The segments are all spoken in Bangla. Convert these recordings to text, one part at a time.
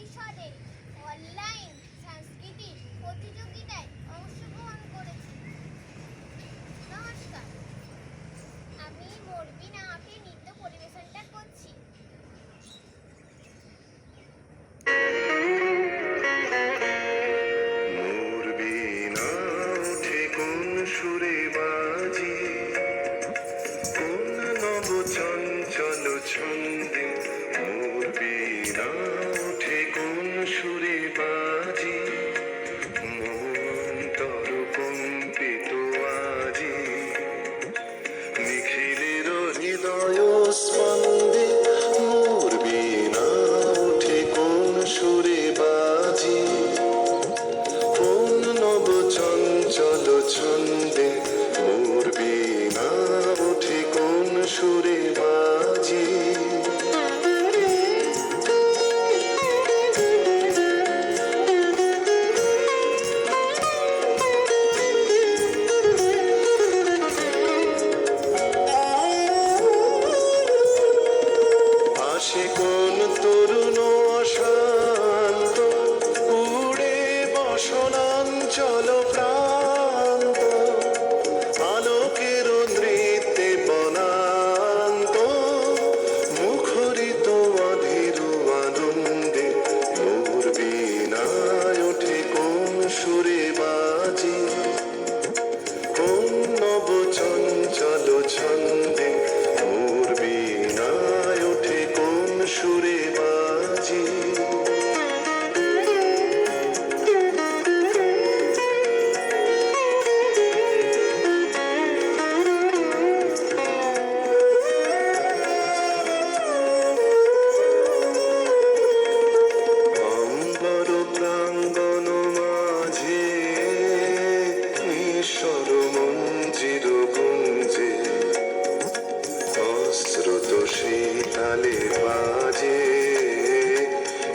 পরিষদে অনলাইন সাংস্কৃতিক প্রতিযোগিতায় অংশগ্রহণ করেছি। নমস্কার, আমি মরবিনা আঁকে নৃত্য পরিবেশনটা করছি। মরবিনা উঠে কোন সুরে বাজি, কোন নব চঞ্চল ছন্দে। মরবিনা উঠে কোন সুরে বাজি, মন তর কম্পিত আজি। নিখিলের হৃদয় স্পন্দে মরবিনা উঠে কোন সুরে বাজি, কোন নব চঞ্চল ছন্দে। মরবিনা উঠে কোন সুরে বাজি। আসে কোন তরুণ অশান্ত, উড়ে বসনাঞ্চল প্রান্ত। আলোকের নৃত্যে বনান্ত, মুখরিত অধীর আনন্দে। মরবিনায় ওঠে কোন সুরে বাজি, কোন নব চঞ্চল ছন্দে। মরবিনায় ওঠে কোন সুরে বাজি। অম্বর প্রাঙ্গণ মাঝে নিঃস্বর মঞ্জির গুঞ্জে। অস্রুত শীতালে বাজে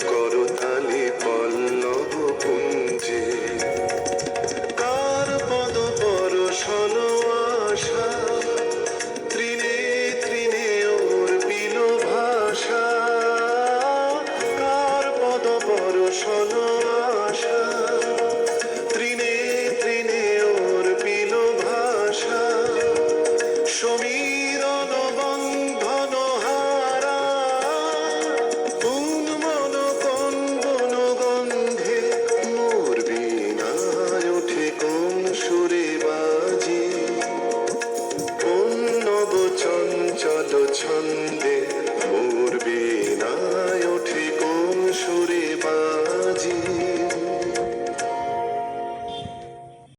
করতালি পল্লব পুঞ্জে। কার পদ পরশন আশা, তৃণে তৃণে ওর পিল ভাষা। কার পদ পরশন আশা, তৃণে তৃণে ওর পিল ভাষা। সমীরণ বন্ধন হারা, উন্মন কন্দন গন্ধে। মরবিনায় ওঠে কোন সুরে বাজি, কোন নব চঞ্চল ছন্দে।